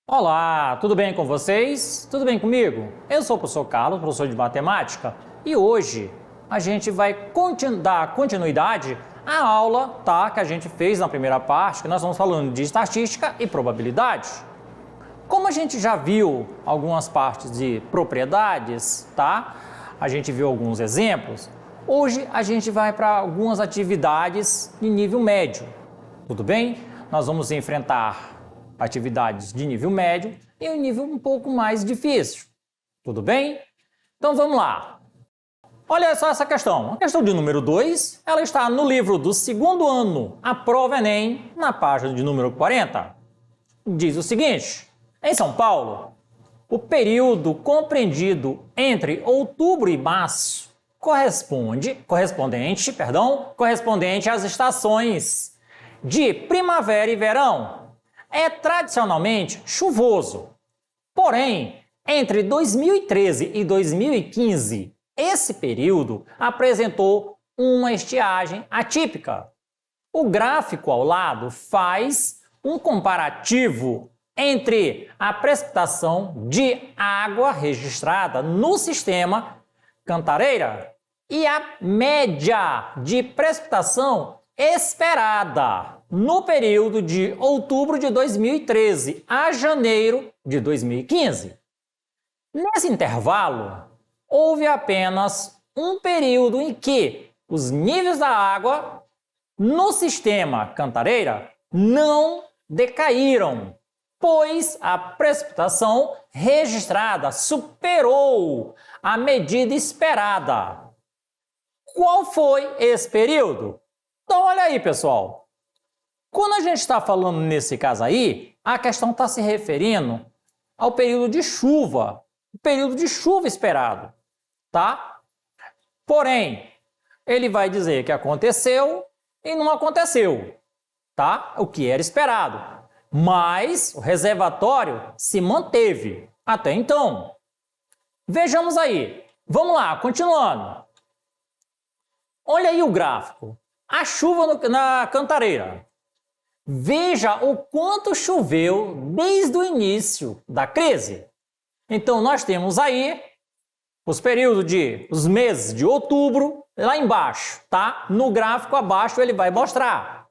Olá, tudo bem com vocês? Tudo bem comigo? Eu sou o professor Carlos, professor de matemática, e hoje a gente vai dar continuidade à aula, que a gente fez na primeira parte, que nós estamos falando de estatística e probabilidade. Como a gente já viu algumas partes de propriedades, a gente viu alguns exemplos, hoje a gente vai para algumas atividades de nível médio, tudo bem? Nós vamos enfrentar atividades de nível médio e um nível um pouco mais difícil. Tudo bem? Então vamos lá. Olha só essa questão. A questão de número 2, ela está no livro do segundo ano, a prova Enem, na página de número 40. Diz o seguinte: em São Paulo, o período compreendido entre outubro e março correspondente às estações de primavera e verão é tradicionalmente chuvoso. Porém, entre 2013 e 2015, esse período apresentou uma estiagem atípica. O gráfico ao lado faz um comparativo entre a precipitação de água registrada no sistema Cantareira e a média de precipitação esperada no período de outubro de 2013 a janeiro de 2015. Nesse intervalo, houve apenas um período em que os níveis da água no sistema Cantareira não decaíram, pois a precipitação registrada superou a medida esperada. Qual foi esse período? Então, olha aí, pessoal. Quando a gente está falando nesse caso aí, a questão está se referindo ao período de chuva, o período de chuva esperado, tá? Porém, ele vai dizer que aconteceu e não aconteceu, tá? O que era esperado. Mas o reservatório se manteve até então. Vejamos aí. Vamos lá, continuando. Olha aí o gráfico. A chuva na Cantareira. Veja o quanto choveu desde o início da crise. Então, nós temos aí os meses de outubro, lá embaixo, tá? No gráfico abaixo ele vai mostrar.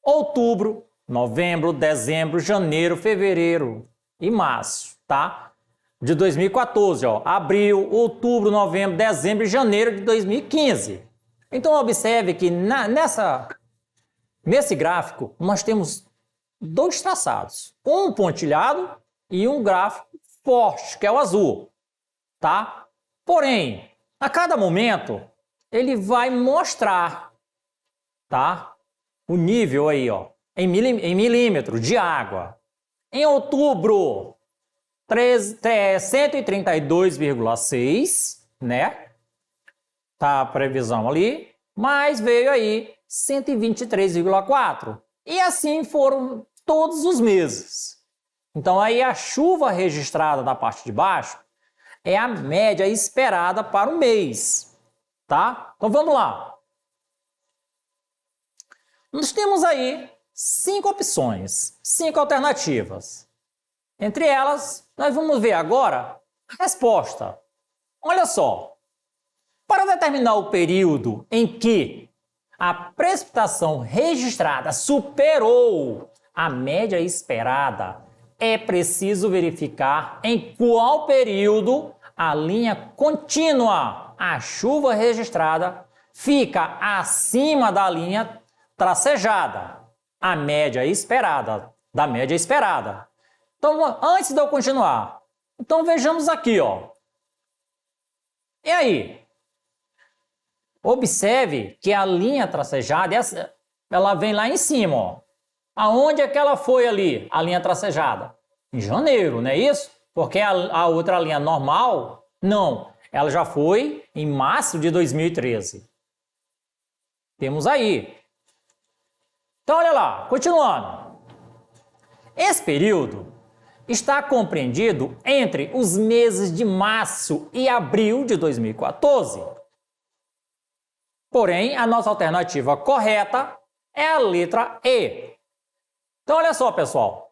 Outubro, novembro, dezembro, janeiro, fevereiro e março, tá? De 2014, ó. Abril, outubro, novembro, dezembro e janeiro de 2015. Então, observe que nesse gráfico nós temos dois traçados. Um pontilhado e um gráfico forte, que é o azul, tá? Porém, a cada momento, ele vai mostrar, tá? O nível aí, ó, em milímetro de água. Em outubro, 132,6, né? Tá a previsão ali, mas veio aí 123,4. E assim foram todos os meses. Então aí a chuva registrada da parte de baixo é a média esperada para o mês, tá? Então vamos lá. Nós temos aí 5 opções, 5 alternativas. Entre elas, nós vamos ver agora a resposta. Olha só. Para determinar o período em que a precipitação registrada superou a média esperada, é preciso verificar em qual período a linha contínua, a chuva registrada, fica acima da linha tracejada, a média esperada, da média esperada. Então, antes de eu continuar, então vejamos aqui, ó. E aí? Observe que a linha tracejada, ela vem lá em cima, ó. Aonde é que ela foi ali, a linha tracejada? Em janeiro, não é isso? Porque a outra linha normal, não. Ela já foi em março de 2013. Temos aí. Então, olha lá, continuando. Esse período está compreendido entre os meses de março e abril de 2014. Porém, a nossa alternativa correta é a letra E. Então, olha só, pessoal.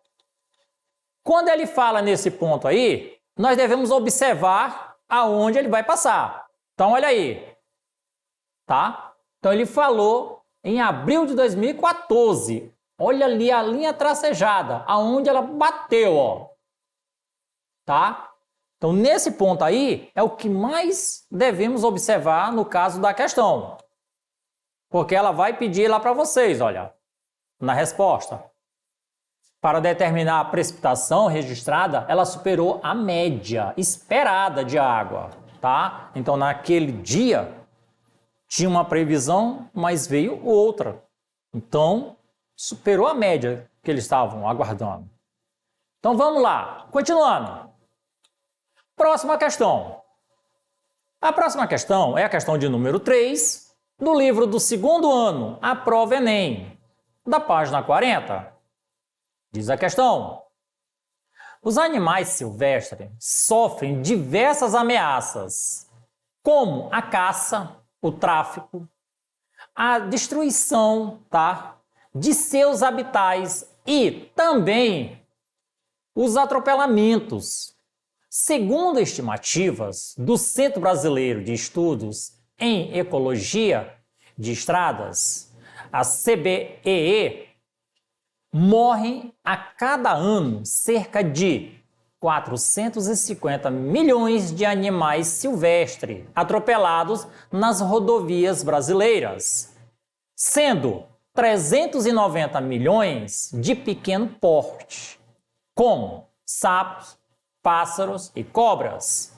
Quando ele fala nesse ponto aí, nós devemos observar aonde ele vai passar. Então, olha aí. Tá? Então, ele falou em abril de 2014. Olha ali a linha tracejada, aonde ela bateu, ó. Tá? Então, nesse ponto aí, é o que mais devemos observar no caso da questão. Porque ela vai pedir lá para vocês, olha, na resposta. Para determinar a precipitação registrada, ela superou a média esperada de água, tá? Então, naquele dia, tinha uma previsão, mas veio outra. Então, superou a média que eles estavam aguardando. Então, vamos lá. Continuando. Próxima questão. A próxima questão é a questão de número 3, do livro do segundo ano, a prova Enem, da página 40. Diz a questão: os animais silvestres sofrem diversas ameaças, como a caça, o tráfico, a destruição, tá, de seus habitats e também os atropelamentos. Segundo estimativas do Centro Brasileiro de Estudos em Ecologia de Estradas, a CBEE, morrem a cada ano cerca de 450 milhões de animais silvestres atropelados nas rodovias brasileiras, sendo 390 milhões de pequeno porte, como sapos, pássaros e cobras,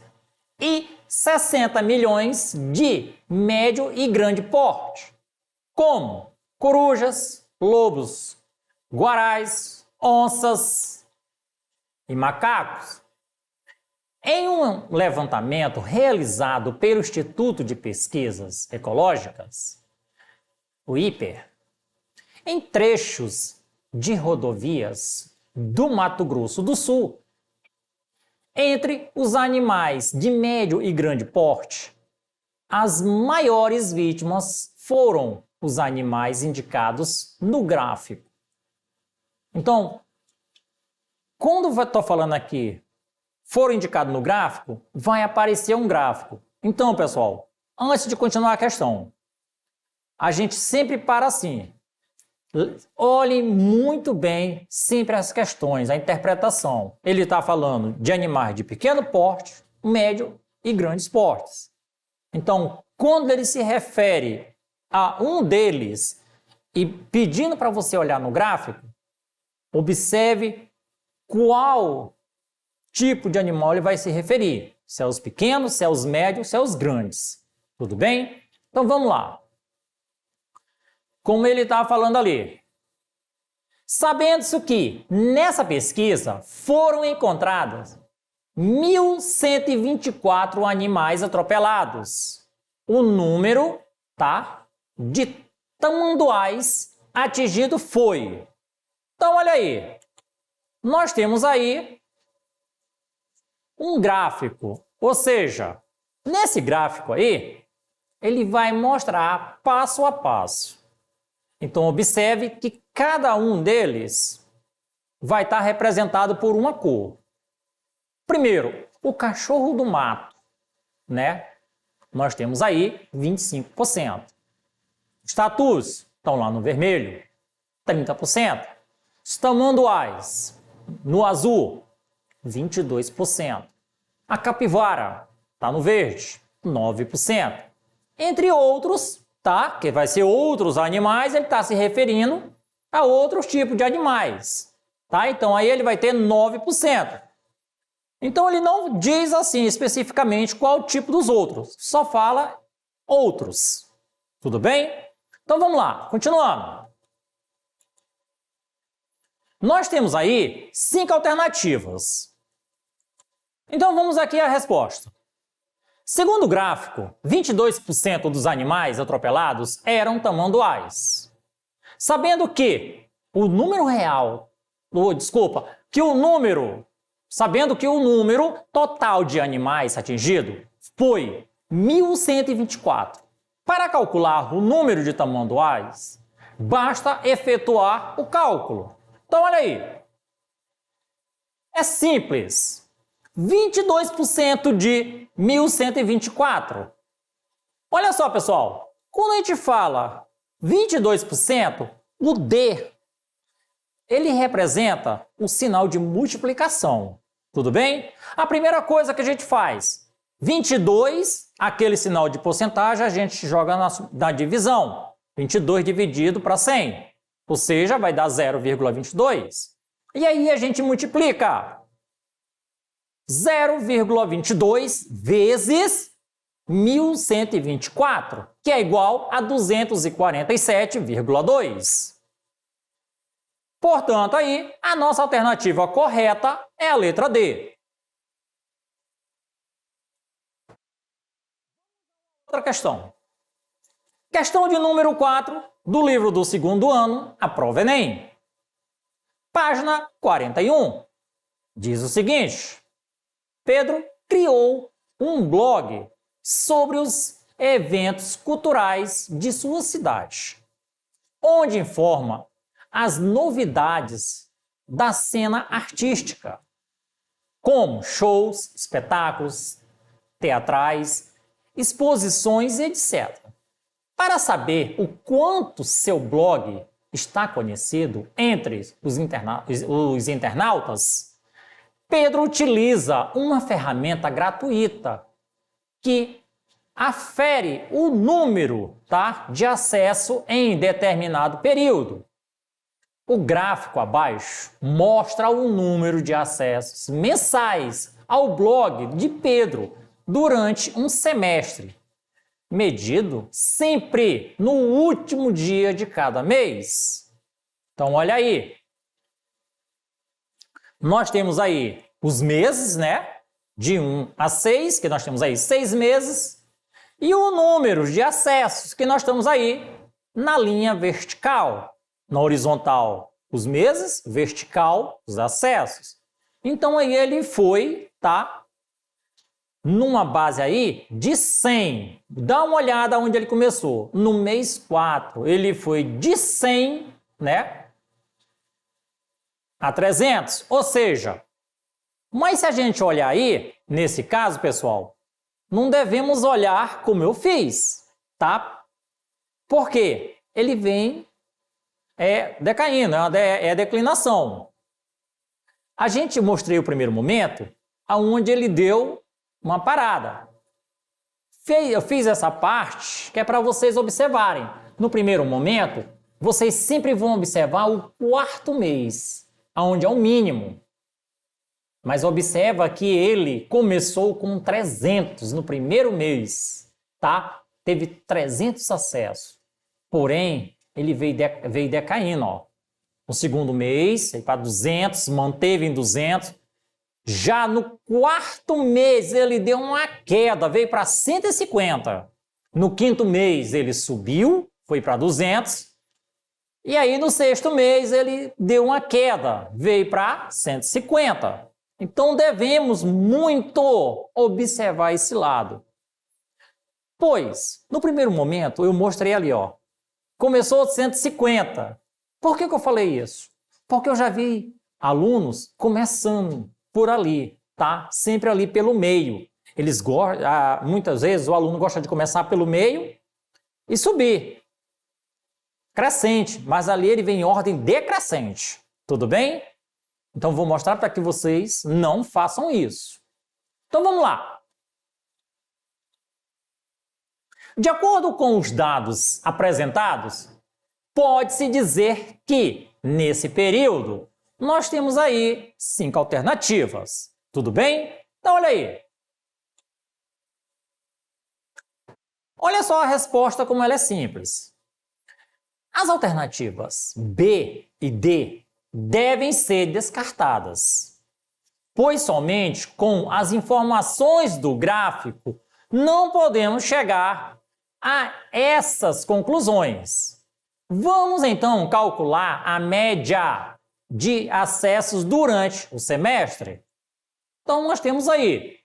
e 60 milhões de médio e grande porte, como corujas, lobos, guarais, onças e macacos. Em um levantamento realizado pelo Instituto de Pesquisas Ecológicas, o IPER, em trechos de rodovias do Mato Grosso do Sul, entre os animais de médio e grande porte, as maiores vítimas foram os animais indicados no gráfico. Então, quando eu estou falando aqui, foram indicados no gráfico, vai aparecer um gráfico. Então, pessoal, antes de continuar a questão, a gente sempre para assim. Olhem muito bem sempre as questões, a interpretação. Ele está falando de animais de pequeno porte, médio e grandes portes. Então, quando ele se refere a um deles e pedindo para você olhar no gráfico, observe qual tipo de animal ele vai se referir. Se é os pequenos, se é os médios, se é os grandes. Tudo bem? Então vamos lá. Como ele estava falando ali. Sabendo-se que nessa pesquisa foram encontrados 1.124 animais atropelados. O número, tá, de tamanduás atingido foi. Então, olha aí. Nós temos aí um gráfico. Ou seja, nesse gráfico aí, ele vai mostrar passo a passo. Então, observe que cada um deles vai estar representado por uma cor. Primeiro, o cachorro do mato, né? Nós temos aí 25%. Os tatus estão lá no vermelho, 30%. Os tamanduás, no azul, 22%. A capivara está no verde, 9%. Entre outros, tá? Que vai ser outros animais, ele está se referindo a outros tipos de animais, tá? Então aí ele vai ter 9%. Então ele não diz assim especificamente qual tipo dos outros, só fala outros. Tudo bem? Então vamos lá, continuando. Nós temos aí 5 alternativas. Então vamos aqui à resposta. Segundo o gráfico, 22% dos animais atropelados eram tamanduás. Sabendo que o número total de animais atingido foi 1.124. Para calcular o número de tamanduás, basta efetuar o cálculo. Então, olha aí. É simples. 22% de 1.124. Olha só, pessoal. Quando a gente fala 22%, o D, ele representa o sinal de multiplicação. Tudo bem? A primeira coisa que a gente faz, 22, aquele sinal de porcentagem, a gente joga na divisão. 22 dividido para 100. Ou seja, vai dar 0,22. E aí a gente multiplica 0,22 vezes 1.124, que é igual a 247,2. Portanto, aí, a nossa alternativa correta é a letra D. Outra questão. Questão de número 4 do livro do segundo ano, a prova Enem. Página 41. Diz o seguinte: Pedro criou um blog sobre os eventos culturais de sua cidade, onde informa as novidades da cena artística, como shows, espetáculos, teatrais, exposições, etc. Para saber o quanto seu blog está conhecido entre os internautas, Pedro utiliza uma ferramenta gratuita que afere o número, de acesso em determinado período. O gráfico abaixo mostra o número de acessos mensais ao blog de Pedro durante um semestre, medido sempre no último dia de cada mês. Então, olha aí. Nós temos aí os meses, de 1 a 6, que nós temos aí 6 meses, e o número de acessos que nós temos aí na linha vertical. Na horizontal, os meses, vertical, os acessos. Então, aí ele foi, numa base aí de 100. Dá uma olhada onde ele começou. No mês 4, ele foi de 100, a 300. Ou seja, mas se a gente olhar aí, nesse caso, pessoal, não devemos olhar como eu fiz, Por quê? Ele vem decaindo, é declinação. A gente mostrei o primeiro momento, aonde ele deu uma parada. Eu fiz essa parte que é para vocês observarem. No primeiro momento, vocês sempre vão observar o quarto mês, onde é o mínimo. Mas observa que ele começou com 300 no primeiro mês, Teve 300 acessos. Porém, ele veio decaindo, No segundo mês, para 200, manteve em 200. Já no quarto mês, ele deu uma queda, veio para 150. No quinto mês, ele subiu, foi para 200. E aí, no sexto mês, ele deu uma queda, veio para 150. Então, devemos muito observar esse lado. Pois, no primeiro momento, eu mostrei ali, começou 150. Por que eu falei isso? Porque eu já vi alunos começando por ali, Sempre ali pelo meio. Eles muitas vezes o aluno gosta de começar pelo meio e subir. Crescente, mas ali ele vem em ordem decrescente. Tudo bem? Então vou mostrar para que vocês não façam isso. Então vamos lá. De acordo com os dados apresentados, pode-se dizer que, nesse período, nós temos aí 5 alternativas. Tudo bem? Então, olha aí. Olha só a resposta como ela é simples. As alternativas B e D devem ser descartadas, pois somente com as informações do gráfico não podemos chegar a essas conclusões. Vamos então calcular a média de acessos durante o semestre. Então nós temos aí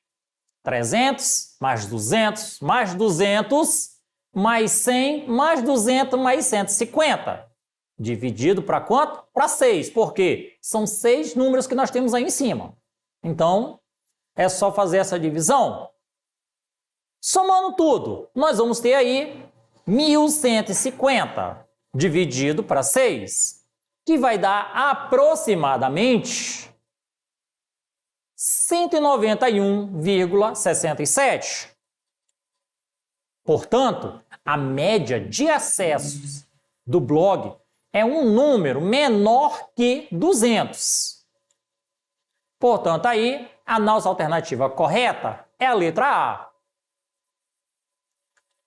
300, mais 200, mais 200, mais 100, mais 200, mais 150. dividido para quanto? Para 6, porque são 6 números que nós temos aí em cima. Então, é só fazer essa divisão. Somando tudo, nós vamos ter aí 1.150 dividido para 6, que vai dar aproximadamente 191,67. Portanto, a média de acessos do blog é um número menor que 200. Portanto, aí, a nossa alternativa correta é a letra A.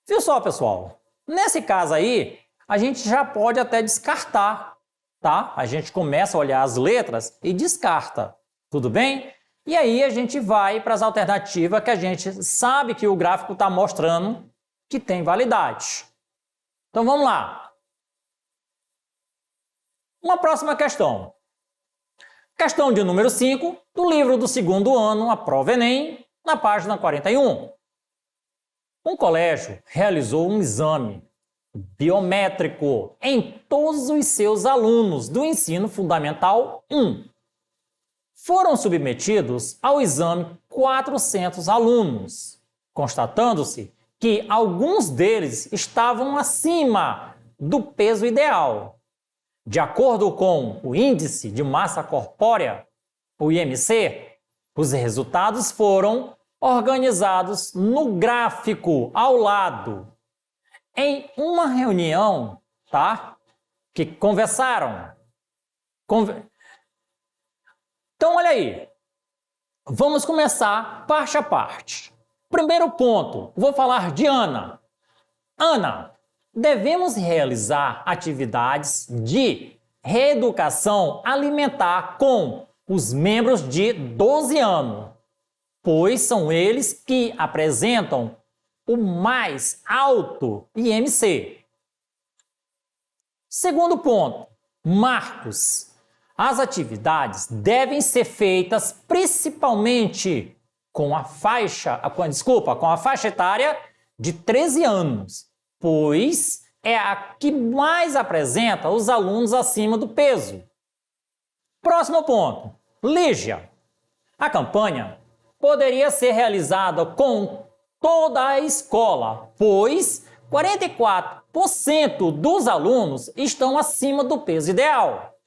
Viu só, pessoal? Nesse caso aí, a gente já pode até descartar, tá? A gente começa a olhar as letras e descarta, tudo bem? E aí a gente vai para as alternativas que a gente sabe que o gráfico está mostrando que tem validade. Então vamos lá. Uma próxima questão. Questão de número 5, do livro do segundo ano, a prova Enem, na página 41. Um colégio realizou um exame biométrico em todos os seus alunos do ensino fundamental 1. Foram submetidos ao exame 400 alunos, constatando-se que alguns deles estavam acima do peso ideal. De acordo com o Índice de Massa Corpórea, o IMC, os resultados foram organizados no gráfico ao lado. Em uma reunião, tá? Que conversaram. Então, olha aí. Vamos começar parte a parte. Primeiro ponto, vou falar de Ana. Ana, devemos realizar atividades de reeducação alimentar com os membros de 12 anos, pois são eles que apresentam o mais alto IMC. Segundo ponto, Marcos, as atividades devem ser feitas principalmente com a faixa etária de 13 anos, pois é a que mais apresenta os alunos acima do peso. Próximo ponto, Lígia. A campanha poderia ser realizada com toda a escola, pois 44% dos alunos estão acima do peso ideal.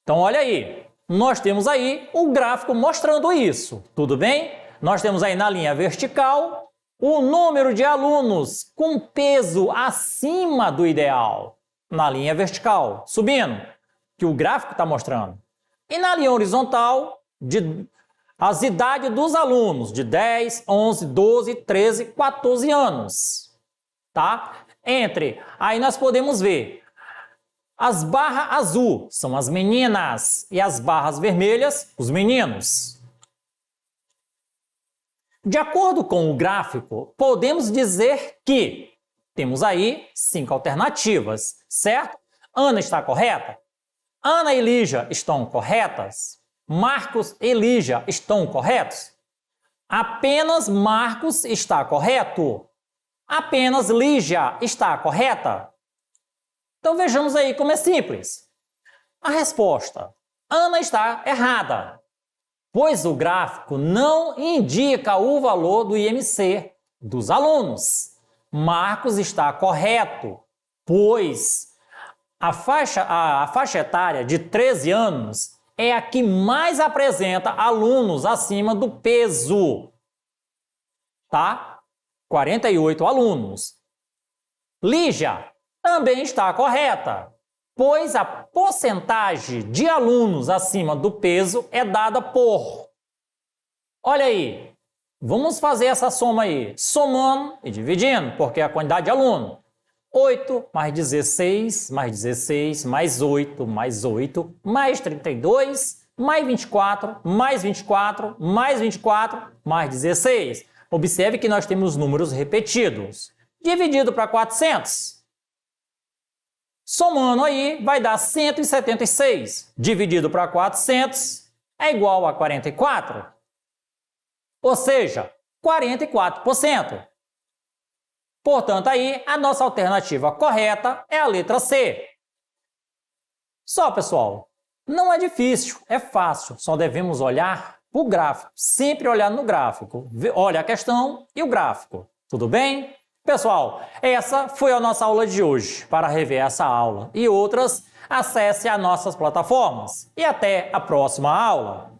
Então, olha aí, nós temos aí o gráfico mostrando isso, tudo bem? Nós temos aí na linha vertical o número de alunos com peso acima do ideal, na linha vertical, subindo, que o gráfico está mostrando. E na linha horizontal, as idades dos alunos de 10, 11, 12, 13, 14 anos, tá? Aí nós podemos ver, as barras azul são as meninas e as barras vermelhas, os meninos. De acordo com o gráfico, podemos dizer que temos aí 5 alternativas, certo? Ana está correta? Ana e Lígia estão corretas? Marcos e Lígia estão corretos? Apenas Marcos está correto? Apenas Lígia está correta? Então vejamos aí como é simples. A resposta: Ana está errada, pois o gráfico não indica o valor do IMC dos alunos. Marcos está correto, pois a faixa etária de 13 anos é a que mais apresenta alunos acima do peso, tá? 48 alunos. Lígia também está correta, pois a porcentagem de alunos acima do peso é dada por... Olha aí, vamos fazer essa soma aí, somando e dividindo, porque é a quantidade de aluno. 8 mais 16, mais 16, mais 8, mais 8, mais 32, mais 24, mais 24, mais 24, mais 16. Observe que nós temos números repetidos. Dividido para 400. Somando aí, vai dar 176. Dividido para 400 é igual a 44. Ou seja, 44%. Portanto, aí, a nossa alternativa correta é a letra C, Só, pessoal, não é difícil, é fácil, só devemos olhar para o gráfico, sempre olhar no gráfico. Olha a questão e o gráfico, tudo bem? Pessoal, essa foi a nossa aula de hoje. Para rever essa aula e outras, acesse as nossas plataformas. E até a próxima aula!